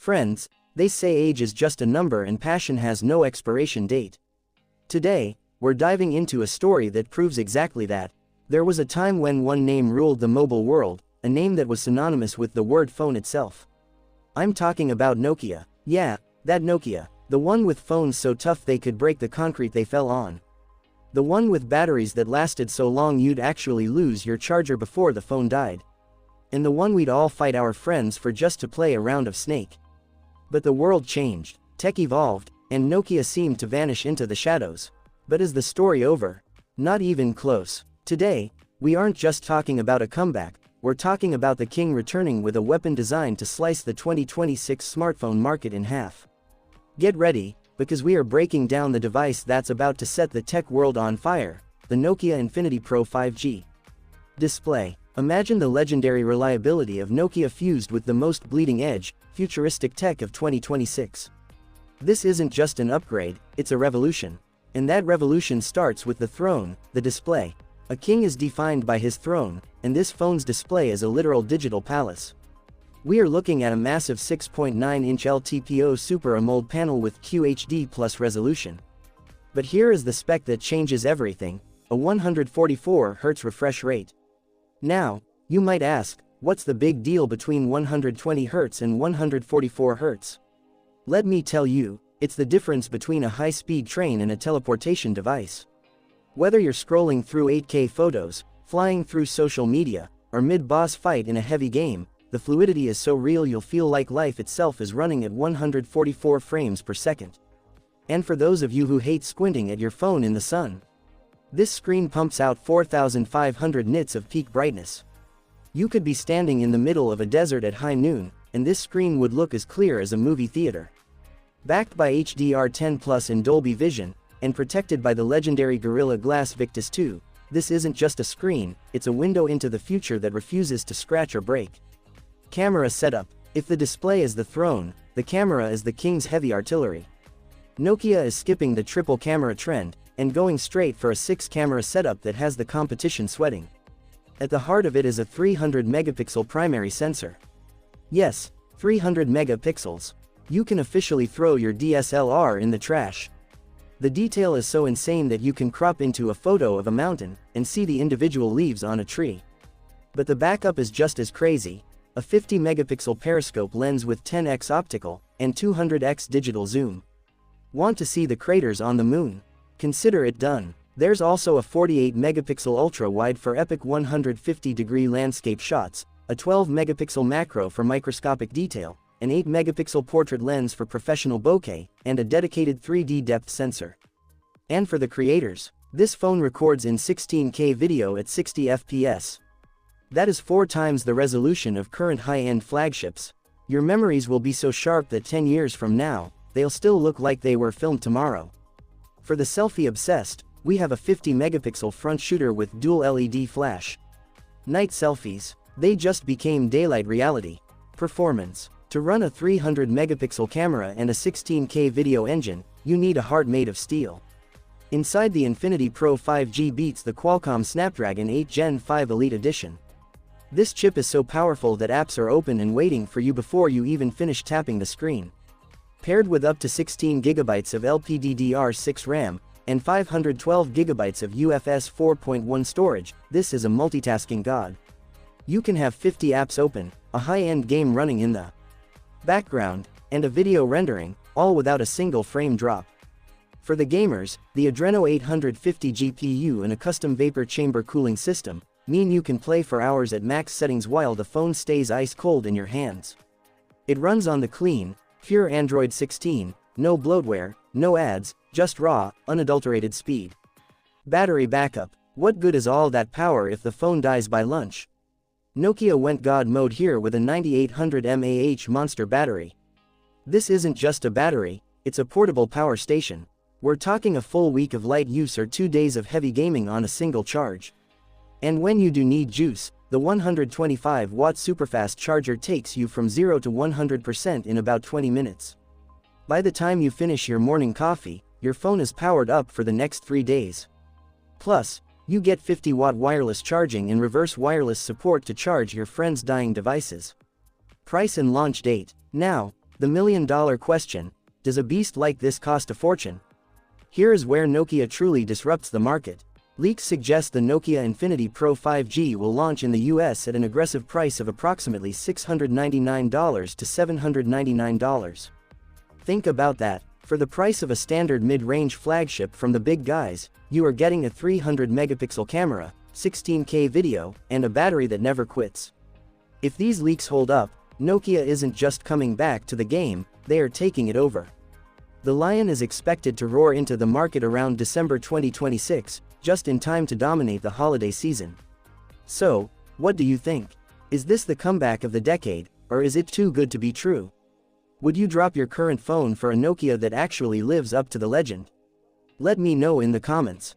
Friends, they say age is just a number and passion has no expiration date. Today, we're diving into a story that proves exactly that. There was a time when one name ruled the mobile world, a name that was synonymous with the word phone itself. I'm talking about Nokia. Yeah, that Nokia, the one with phones so tough they could break the concrete they fell on. The one with batteries that lasted so long you'd actually lose your charger before the phone died. And the one we'd all fight our friends for just to play a round of Snake. But the world changed, tech evolved, and Nokia seemed to vanish into the shadows. But is the story over? Not even close. Today, we aren't just talking about a comeback, we're talking about the king returning with a weapon designed to slice the 2026 smartphone market in half. Get ready, because we are breaking down the device that's about to set the tech world on fire, the Nokia Infinity Pro 5G. Display. Imagine the legendary reliability of Nokia fused with the most bleeding-edge, futuristic tech of 2026. This isn't just an upgrade, it's a revolution. And that revolution starts with the throne, the display. A king is defined by his throne, and this phone's display is a literal digital palace. We are looking at a massive 6.9-inch LTPO Super AMOLED panel with QHD+ resolution. But here is the spec that changes everything, a 144Hz refresh rate. Now, you might ask, what's the big deal between 120Hz and 144Hz? Let me tell you, it's the difference between a high-speed train and a teleportation device. Whether you're scrolling through 8K photos, flying through social media, or mid-boss fight in a heavy game, the fluidity is so real you'll feel like life itself is running at 144 frames per second. And for those of you who hate squinting at your phone in the sun, this screen pumps out 4,500 nits of peak brightness. You could be standing in the middle of a desert at high noon, and this screen would look as clear as a movie theater. Backed by HDR10 Plus and Dolby Vision, and protected by the legendary Gorilla Glass Victus 2, this isn't just a screen, it's a window into the future that refuses to scratch or break. Camera setup. If the display is the throne, the camera is the king's heavy artillery. Nokia is skipping the triple camera trend, and going straight for a 6-camera setup that has the competition sweating. At the heart of it is a 300-megapixel primary sensor. Yes, 300 megapixels. You can officially throw your DSLR in the trash. The detail is so insane that you can crop into a photo of a mountain, and see the individual leaves on a tree. But the backup is just as crazy. A 50-megapixel periscope lens with 10x optical, and 200x digital zoom. Want to see the craters on the moon? Consider it done. There's also a 48-megapixel ultra-wide for epic 150-degree landscape shots, a 12-megapixel macro for microscopic detail, an 8-megapixel portrait lens for professional bokeh, and a dedicated 3D depth sensor. And for the creators, this phone records in 16K video at 60 FPS. That is 4 times the resolution of current high-end flagships. Your memories will be so sharp that 10 years from now, they'll still look like they were filmed tomorrow. For the selfie-obsessed, we have a 50-megapixel front shooter with dual LED flash. Night selfies, they just became daylight reality. Performance. To run a 300-megapixel camera and a 16K video engine, you need a heart made of steel. Inside the Infinity Pro 5G beats the Qualcomm Snapdragon 8 Gen 5 Elite Edition. This chip is so powerful that apps are open and waiting for you before you even finish tapping the screen. Paired with up to 16 GB of LPDDR6 RAM, and 512 GB of UFS 4.1 storage, this is a multitasking god. You can have 50 apps open, a high-end game running in the background, and a video rendering, all without a single frame drop. For the gamers, the Adreno 850 GPU and a custom vapor chamber cooling system mean you can play for hours at max settings while the phone stays ice cold in your hands. It runs on the clean, pure Android 16, no bloatware, no ads, just raw, unadulterated speed. Battery backup. What good is all that power if the phone dies by lunch? Nokia went God mode here with a 9800 mAh monster battery. This isn't just a battery, it's a portable power station. We're talking a full week of light use or 2 days of heavy gaming on a single charge. And when you do need juice, the 125-watt superfast charger takes you from 0 to 100% in about 20 minutes. By the time you finish your morning coffee, your phone is powered up for the next 3 days. Plus, you get 50-watt wireless charging and reverse wireless support to charge your friends' dying devices. Price and launch date. Now, The million-dollar question: does a beast like this cost a fortune? Here is where Nokia truly disrupts the market. Leaks suggest the Nokia Infinity Pro 5G will launch in the US at an aggressive price of approximately $699 to $799. Think about that. For the price of a standard mid-range flagship from the big guys, you are getting a 300-megapixel camera, 16K video, and a battery that never quits. If these leaks hold up, Nokia isn't just coming back to the game, they are taking it over. The lion is expected to roar into the market around December 2026, just in time to dominate the holiday season. So, what do you think? Is this the comeback of the decade, or is it too good to be true? Would you drop your current phone for a Nokia that actually lives up to the legend? Let me know in the comments.